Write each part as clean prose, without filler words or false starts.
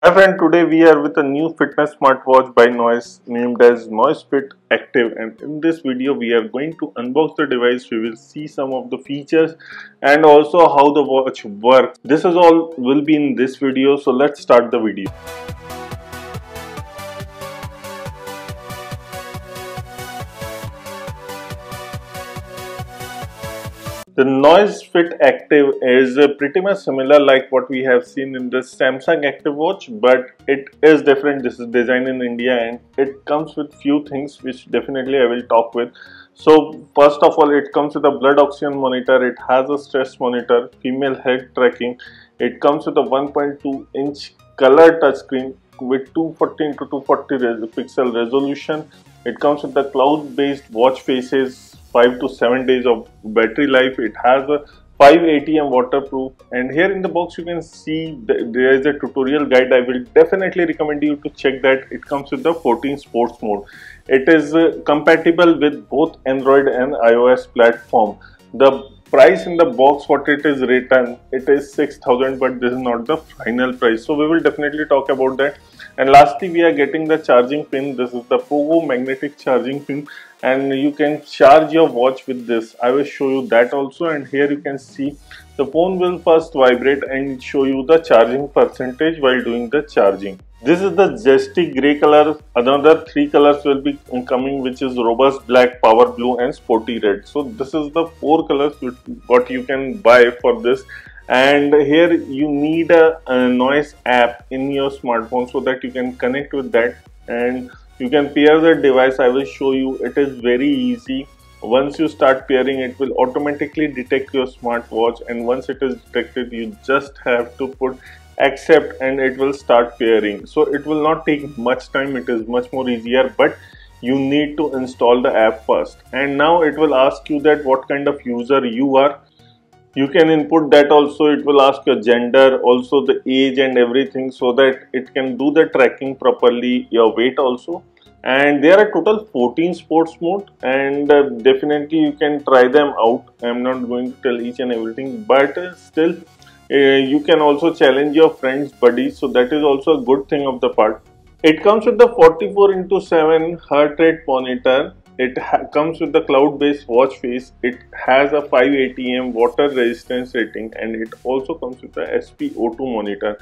Hi friend, today we are with a new fitness smartwatch by Noise named as Noise Fit Active, and in this video we are going to unbox the device. We will see some of the features and also how the watch works. This is all will be in this video, so let's start the video. The Noise Fit Active is pretty much similar like what we have seen in the Samsung Active Watch, but it is different. This is designed in India and it comes with few things which definitely I will talk with. So first of all, it comes with a blood oxygen monitor, it has a stress monitor, female health tracking, it comes with a 1.2-inch color touchscreen with 240 into 240 pixel resolution. It comes with the cloud-based watch faces, 5 to 7 days of battery life. It has a 5 ATM waterproof, and here in the box you can see there is a tutorial guide. I will definitely recommend you to check that. It comes with the 14 sports mode. It is compatible with both Android and iOS platform. The price in the box, what it is written, it is 6,000, but this is not the final price, so we will definitely talk about that. And lastly, we are getting the charging pin. This is the Pogo magnetic charging pin, and you can charge your watch with this. I will show you that also. And here you can see the phone will first vibrate and show you the charging percentage while doing the charging. This is the zesty grey color. Another 3 colors will be coming, which is robust black, power blue and sporty red. So this is the 4 colors what you can buy for this. And here you need a Noise app in your smartphone so that you can connect with that and you can pair the device. I will show you. It is very easy. Once you start pairing, it will automatically detect your smartwatch, and once it is detected, you just have to put accept and it will start pairing. So it will not take much time. It is much more easier, but you need to install the app first. And now it will ask you that what kind of user you are. You can input that also. It will ask your gender, also the age and everything, so that it can do the tracking properly, your weight also. And there are total 14 sports mode, and definitely you can try them out. I'm not going to tell each and everything, but still you can also challenge your friends, buddies, so that is also a good thing of the part. It comes with the 44:7 heart rate monitor. It comes with the cloud-based watch face. It has a 5 ATM water resistance rating, and it also comes with the SpO2 monitor.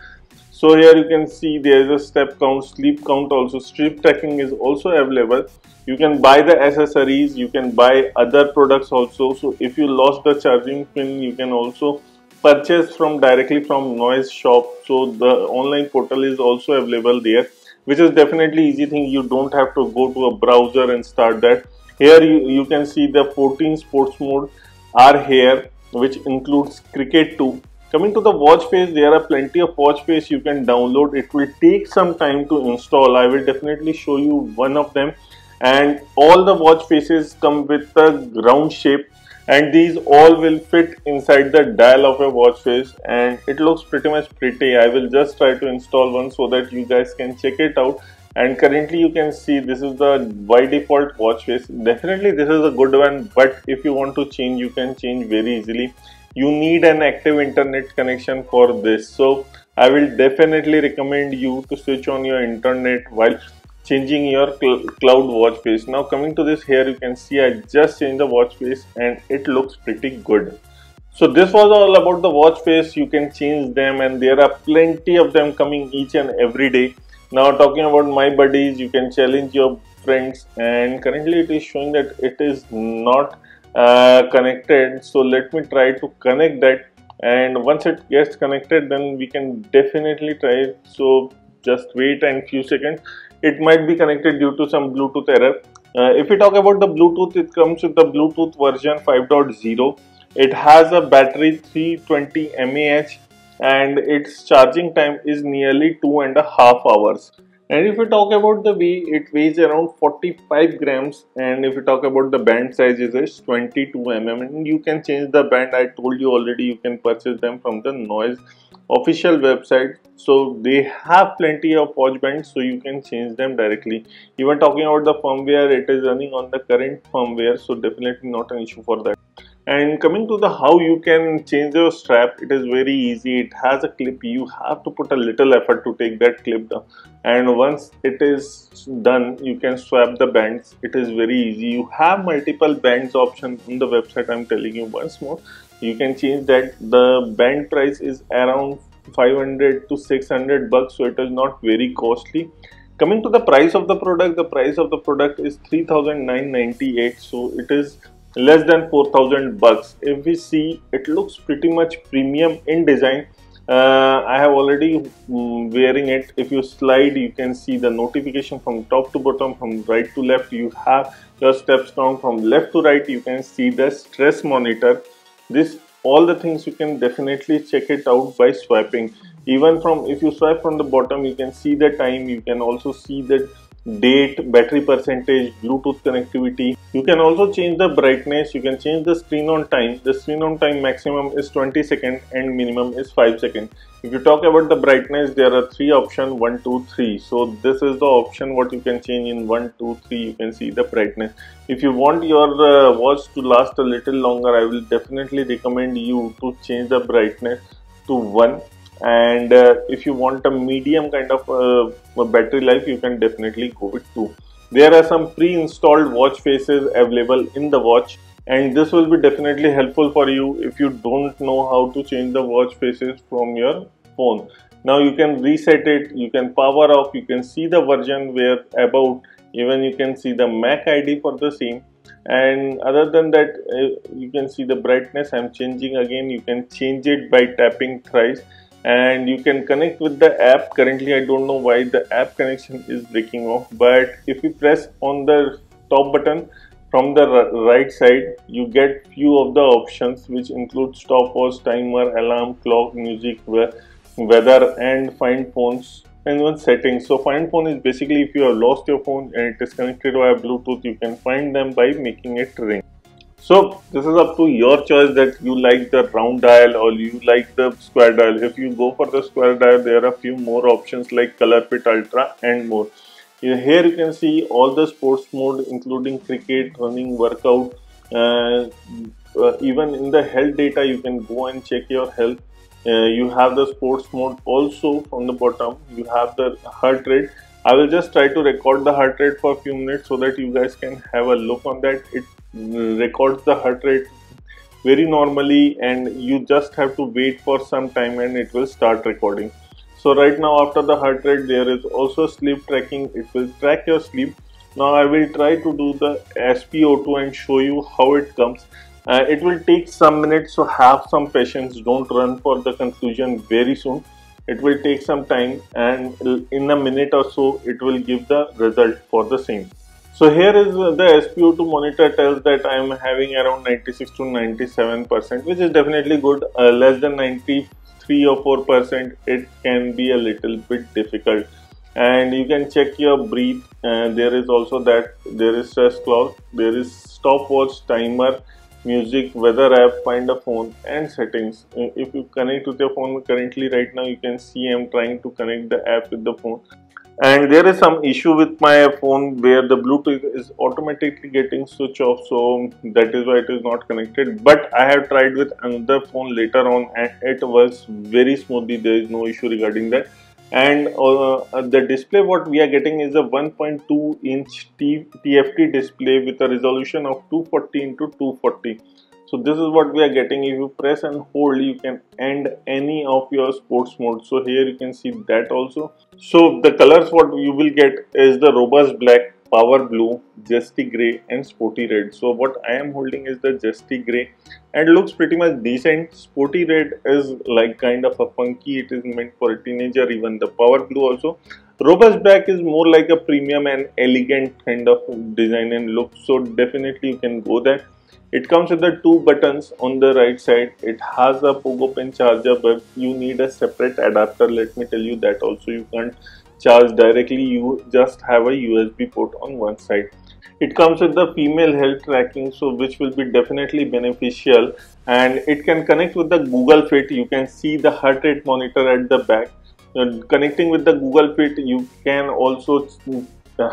So here you can see there is a step count, sleep count also. Sleep tracking is also available. You can buy the accessories, you can buy other products also. So if you lost the charging pin, you can also purchase from directly from Noise shop. So the online portal is also available there, which is definitely easy thing. You don't have to go to a browser and start that. Here you can see the 14 sports mode are here, which includes cricket too. Coming to the watch face, there are plenty of watch face you can download. It will take some time to install. I will definitely show you one of them. And all the watch faces come with a round shape, and these all will fit inside the dial of a watch face, and it looks pretty much pretty. I will just try to install one so that you guys can check it out. And currently you can see this is the by default watch face. Definitely this is a good one, but if you want to change, you can change very easily. You need an active internet connection for this, so I will definitely recommend you to switch on your internet while changing your cloud watch face. Now coming to this, here you can see I just changed the watch face and it looks pretty good. So this was all about the watch face. You can change them, and there are plenty of them coming each and every day. Now talking about my buddies, you can challenge your friends, and currently it is showing that it is not connected. So let me try to connect that, and once it gets connected, then we can definitely try it. So just wait and few seconds. It might be connected due to some Bluetooth error. If we talk about the Bluetooth, it comes with the Bluetooth version 5.0. It has a battery 320 mAh, and its charging time is nearly 2.5 hours. And if we talk about the weight, it weighs around 45 grams. And if we talk about the band size, it is 22 mm. And you can change the band. I told you already, you can purchase them from the Noise official website. So they have plenty of watch bands, so you can change them directly. Even talking about the firmware, it is running on the current firmware, so definitely not an issue for that. And coming to the how you can change your strap, it is very easy. It has a clip. You have to put a little effort to take that clip down, and once it is done, you can swap the bands. It is very easy. You have multiple bands option on the website. I'm telling you once more, you can change that. The band price is around 500 to 600 bucks, so it is not very costly. Coming to the price of the product is 3,998, so it is less than 4,000 bucks. If we see, it looks pretty much premium in design. I have already wearing it. If you slide, you can see the notification from top to bottom, from right to left. You have your steps count from left to right. You can see the stress monitor. This all the things you can definitely check it out by swiping. Even from, if you swipe from the bottom, you can see the time. You can also see the date, battery percentage, Bluetooth connectivity. You can also change the brightness. You can change the screen on time. The screen on time maximum is 20 seconds and minimum is 5 seconds. If you talk about the brightness, there are 3 options, 1, 2, 3. So this is the option what you can change in 1, 2, 3. You can see the brightness. If you want your watch to last a little longer, I will definitely recommend you to change the brightness to 1. And if you want a medium kind of battery life, you can definitely go with 2. There are some pre-installed watch faces available in the watch, and this will be definitely helpful for you if you don't know how to change the watch faces from your phone. Now you can reset it, you can power off, you can see the version where about, even you can see the MAC ID for the same. And other than that, you can see the brightness. I'm changing again. You can change it by tapping thrice, and you can connect with the app. Currently I don't know why the app connection is breaking off, but if you press on the top button from the right side, you get few of the options, which include stopwatch, timer, alarm, clock, music, weather, and find phones, and one settings. So find phone is basically if you have lost your phone and it is connected via Bluetooth, you can find them by making it ring. So this is up to your choice that you like the round dial or you like the square dial. If you go for the square dial, there are a few more options like Color Fit Ultra and more. Here you can see all the sports mode, including cricket, running, workout. Even in the health data, you can go and check your health. You have the sports mode also from the bottom. You have the heart rate. I will just try to record the heart rate for a few minutes so that you guys can have a look on that. It records the heart rate very normally, and you just have to wait for some time and it will start recording. So right now, after the heart rate, there is also sleep tracking. It will track your sleep. Now I will try to do the SpO2 and show you how it comes. It will take some minutes, so have some patience. Don't run for the conclusion very soon. It will take some time, and in a minute or so it will give the result for the same. So here is the SpO2 monitor tells that I am having around 96 to 97%, which is definitely good. Less than 93 or 4%, it can be a little bit difficult. And you can check your breathe. There is also that there is stress clock, there is stopwatch, timer, music, weather app, find a phone, and settings. If you connect with your phone currently right now, you can see I'm trying to connect the app with the phone. And there is some issue with my phone where the Bluetooth is automatically getting switched off, so that is why it is not connected. But I have tried with another phone later on and it works very smoothly. There is no issue regarding that. And the display what we are getting is a 1.2 inch TFT display with a resolution of 240 into 240. So this is what we are getting. If you press and hold, you can end any of your sports mode. So here you can see that also. So the colors what you will get is the robust black, power blue, zesty gray, and sporty red. So what I am holding is the zesty gray, and looks pretty much decent. Sporty red is like kind of a funky. It is meant for a teenager. Even the power blue also. Robust black is more like a premium and elegant kind of design and look. So definitely you can go there. It comes with the 2 buttons on the right side. It has a Pogo Pen charger, but you need a separate adapter. Let me tell you that also. You can't charge directly. You just have a USB port on one side. It comes with the female health tracking, so which will be definitely beneficial, and it can connect with the Google Fit. You can see the heart rate monitor at the back. Connecting with the Google Fit, you can also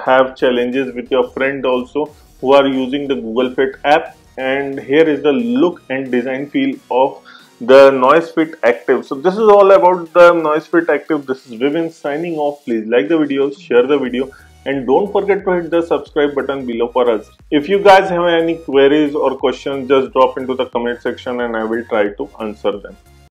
have challenges with your friend also who are using the Google Fit app. and here is the look and design feel of the Noisefit Active. So this is all about the Noisefit Active. This is Vivin signing off. Please like the video, share the video, and don't forget to hit the subscribe button below for us. If you guys have any queries or questions, just drop into the comment section and I will try to answer them.